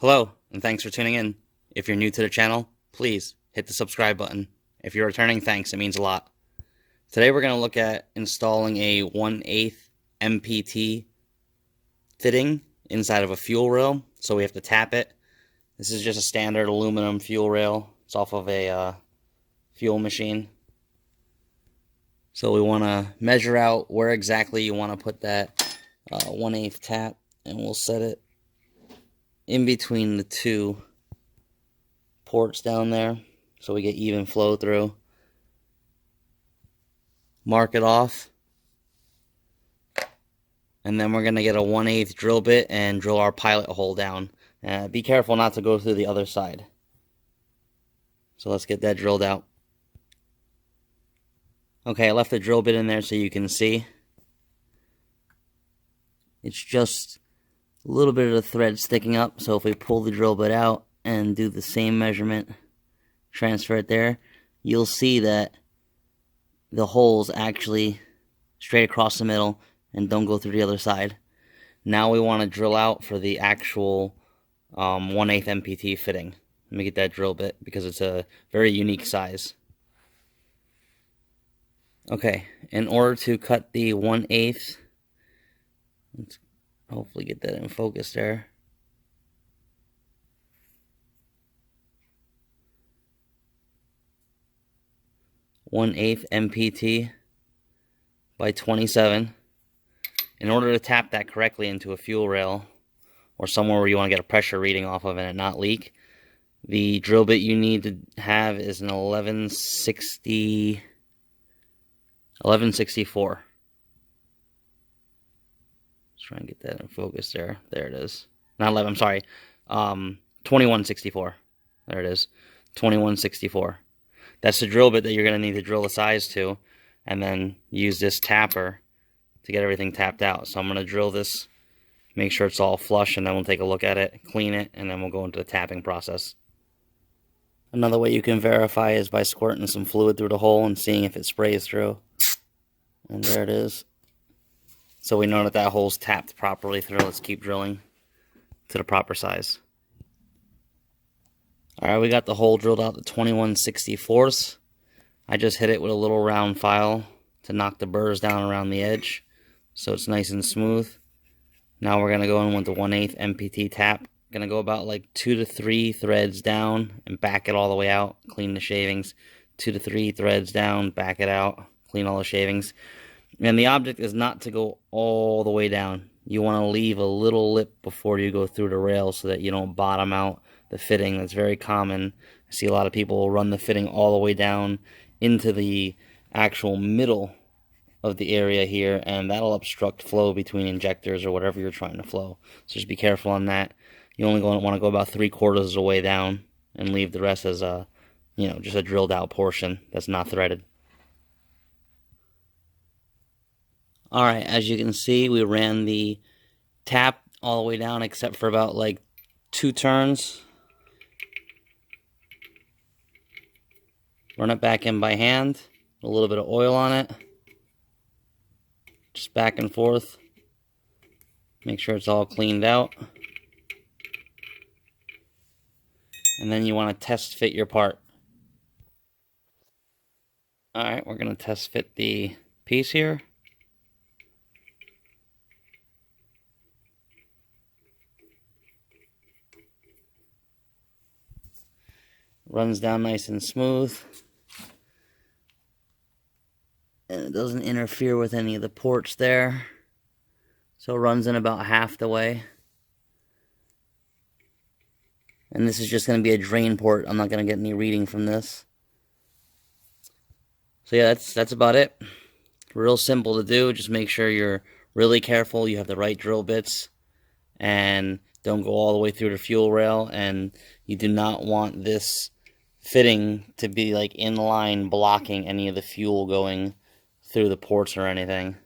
Hello, and thanks for tuning in. If you're new to the channel, please hit the subscribe button. If you're returning, thanks, it means a lot. Today we're going to look at installing a 1/8 NPT fitting inside of a fuel rail, so we have to tap it. This is just a standard aluminum fuel rail. It's off of a fuel machine. So we want to measure out where exactly you want to put that 1/8 tap, and we'll set it in between the two ports down there so we get even flow through. Mark it off, and then we're going to get a 1/8 drill bit and drill our pilot hole down. Be careful not to go through the other side. So let's get that drilled out. Okay, I left the drill bit in there so you can see. It's just a little bit of the thread sticking up, so if we pull the drill bit out and do the same measurement, transfer it there, you'll see that the hole's actually straight across the middle and don't go through the other side. Now we want to drill out for the actual 1/8 NPT fitting. Let me get that drill bit because it's a very unique size. Okay, in order to cut the 1/8, let's hopefully get that in focus there. ⅛ NPT by 27. In order to tap that correctly into a fuel rail or somewhere where you want to get a pressure reading off of it and not leak, the drill bit you need to have is an 1164. Let's try and get that in focus there. There it is. Not 11, I'm sorry. 2164. There it is. 2164. That's the drill bit that you're going to need to drill the size to, and then use this tapper to get everything tapped out. So I'm going to drill this, make sure it's all flush, and then we'll take a look at it, clean it, and then we'll go into the tapping process. Another way you can verify is by squirting some fluid through the hole and seeing if it sprays through. And there it is. So we know that that hole's tapped properly through. Let's keep drilling to the proper size. Alright, we got the hole drilled out to 21/64. I just hit it with a little round file to knock the burrs down around the edge so it's nice and smooth. Now we're going to go in with the 1/8 NPT tap. Going to go about like 2 to 3 threads down and back it all the way out. Clean the shavings. 2 to 3 threads down, back it out, clean all the shavings. And the object is not to go all the way down. You want to leave a little lip before you go through the rail so that you don't bottom out the fitting. That's very common. I see a lot of people run the fitting all the way down into the actual middle of the area here, and that'll obstruct flow between injectors or whatever you're trying to flow. So just be careful on that. You only want to go about 3/4 of the way down and leave the rest as a, just a drilled out portion that's not threaded. Alright, as you can see, we ran the tap all the way down except for about like 2 turns. Run it back in by hand, a little bit of oil on it. Just back and forth. Make sure it's all cleaned out. And then you want to test fit your part. Alright, we're going to test fit the piece here. Runs down nice and smooth. And it doesn't interfere with any of the ports there. So it runs in about half the way. And this is just going to be a drain port. I'm not going to get any reading from this. So yeah, that's about it. Real simple to do. Just make sure you're really careful. You have the right drill bits. And don't go all the way through the fuel rail. And you do not want this fitting to be like in line blocking any of the fuel going through the ports or anything.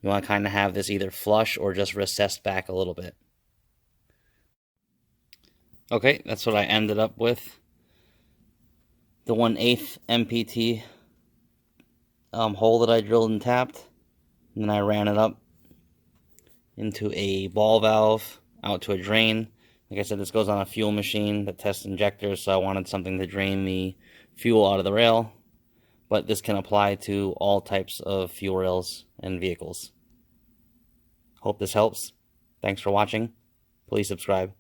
You want to kind of have this either flush or just recessed back a little bit. Okay, that's what I ended up with. The 1/8 NPT hole that I drilled and tapped. And then I ran it up into a ball valve, out to a drain, Like I said, this goes on a fuel machine that tests injectors, so I wanted something to drain the fuel out of the rail. But this can apply to all types of fuel rails and vehicles. Hope this helps. Thanks for watching. Please subscribe.